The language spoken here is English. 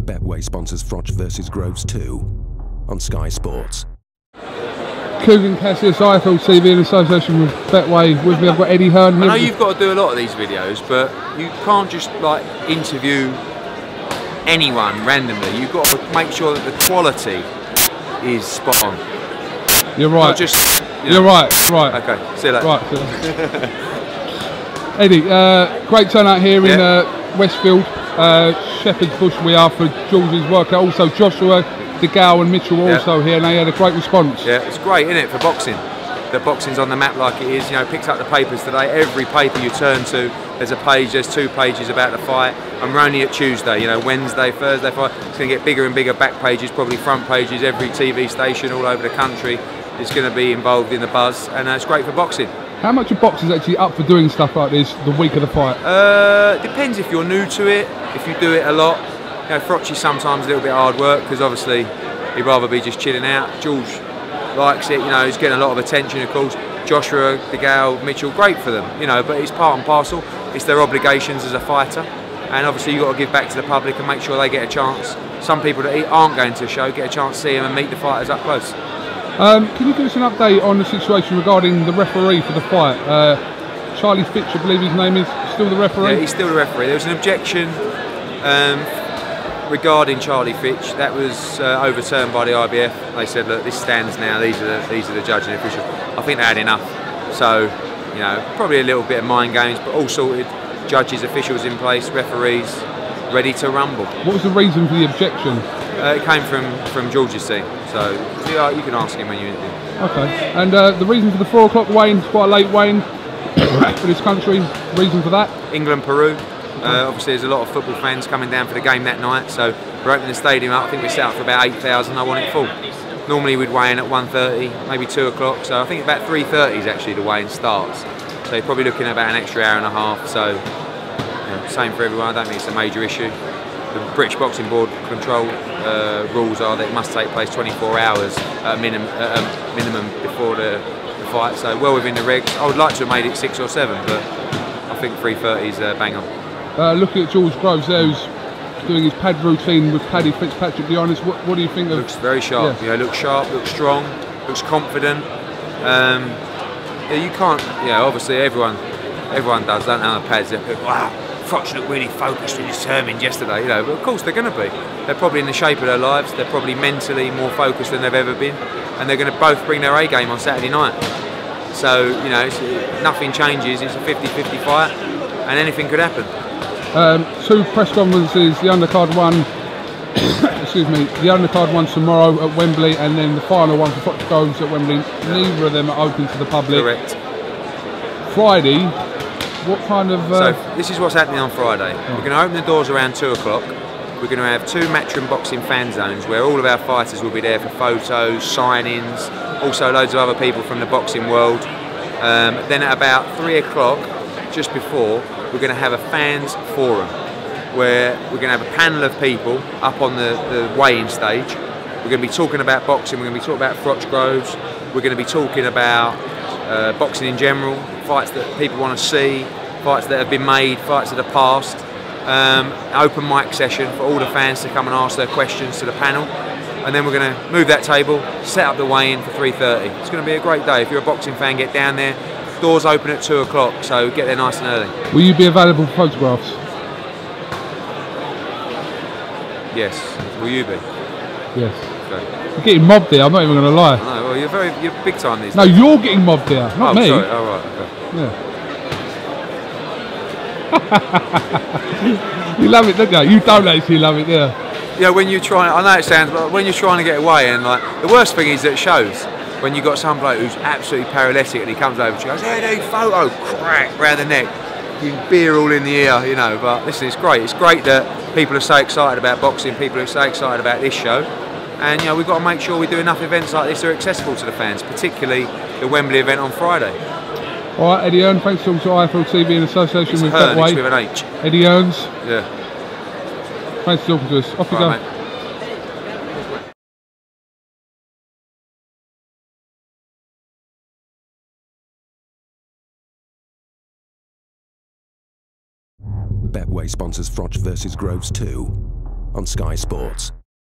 Betway sponsors Froch versus Groves 2 on Sky Sports. Coogan Cassius, IFL TV in association with Betway. With me I've got Eddie Hearn. I know you've got to do a lot of these videos, but you can't just like interview anyone randomly. You've got to make sure that the quality is spot on. You're right. Not just, You're right. Right. Okay. See you later. Right. Eddie, great turnout here in Westfield, Shepherd's Bush. We are for George's workout. Also Joshua, DeGale and Mitchell were also here, and they had a great response. Yeah, it's great, isn't it, for boxing? The boxing's on the map like it is. You know, picked up the papers today. Every paper you turn to, there's a page. There's 2 pages about the fight. And we're only at Tuesday. You know, Wednesday, Thursday fight. It's going to get bigger and bigger. Back pages, probably front pages. Every TV station all over the country is going to be involved in the buzz, and it's great for boxing. How much of boxers actually up for doing stuff like this the week of the fight? Depends if you're new to it. If you do it a lot, you know, Froch is sometimes a little bit hard work because obviously he'd rather be just chilling out. George likes it, you know, he's getting a lot of attention, of course. Joshua, DeGale, Mitchell, great for them, you know, but it's part and parcel. It's their obligations as a fighter, and obviously you've got to give back to the public and make sure they get a chance. Some people that aren't going to the show get a chance to see them and meet the fighters up close. Can you give us an update on the situation regarding the referee for the fight? Charlie Fitch, I believe his name is, still the referee? Yeah, he's still the referee. There was an objection regarding Charlie Fitch. That was overturned by the IBF. They said, look, this stands now. These are the judging officials. I think they had enough. So, you know, probably a little bit of mind games, but all sorted. Judges, officials in place, referees ready to rumble. What was the reason for the objection? It came from George's team. So you can ask him when you interview. Okay. And the reason for the 4 o'clock weigh-in, quite a late weigh-in for this country. Reason for that? England, Peru. Obviously, there's a lot of football fans coming down for the game that night. So we're opening the stadium up. I think we're set up for about 8,000. I want it full. Normally we'd weigh in at 1:30, maybe 2 o'clock. So I think about 3:30 is actually the weigh-in starts. So you're probably looking at about an extra hour and a half. So same for everyone. I don't think it's a major issue. The British Boxing Board control rules are that it must take place 24 hours minimum before the fight, so well within the regs. I would like to have made it 6 or 7, but I think 3:30 is bang on. Looking at George Groves there, who's doing his pad routine with Paddy Fitzpatrick, to be honest, what do you think of? Looks very sharp, looks sharp, looks strong, looks confident. You can't, obviously everyone does, don't know, on the pads. Wow, Froch looked really focused and determined yesterday, but of course they're going to be. They're probably in the shape of their lives, they're probably mentally more focused than they've ever been, and they're going to both bring their A game on Saturday night. So, nothing changes, it's a 50-50 fight, and anything could happen. 2 press conferences, the undercard one, the undercard one tomorrow at Wembley, and then the final one for Froch Groves at Wembley. Neither of them are open to the public. Correct. Friday, what kind of... So this is what's happening on Friday. We're going to open the doors around 2 o'clock. We're going to have 2 Matchroom Boxing fan zones where all of our fighters will be there for photos, signings, also loads of other people from the boxing world. Then at about 3 o'clock, just before, we're going to have a fans forum where we're going to have a panel of people up on the weigh-in stage. We're going to be talking about boxing, we're going to be talking about Froch Groves, we're going to be talking about boxing in general, fights that people want to see, fights that have been made, fights that are past. Open mic session for all the fans to come and ask their questions to the panel, and then we're going to move that table, set up the weigh-in for 3:30. It's going to be a great day. If you're a boxing fan, get down there. Doors open at 2 o'clock, so get there nice and early. Will you be available for photographs? Yes. Will you be? Yes. Okay. You're getting mobbed there, I'm not even going to lie. No, well, you're big time these days. No, you're getting mobbed there, not me. Sorry. Oh, right, okay. Yeah. You love it, don't you? You don't actually love it, there. Yeah, when you're trying, I know it sounds, but when you're trying to get away, and like the worst thing is that it shows when you got some bloke who's absolutely paralytic and he comes over to you and goes, hey, dude, photo, crack, round the neck, beer all in the ear, But listen, it's great. It's great that people are so excited about boxing, people are so excited about this show, and we've got to make sure we do enough events like this that are accessible to the fans, particularly the Wembley event on Friday. All right, Eddie Hearn, thanks to IFL TV in association with Hearn, Betway. It's with an H. Eddie Hearns. Yeah. Thanks for talking to us. Off you go. Mate. Betway sponsors Froch versus Groves 2 on Sky Sports.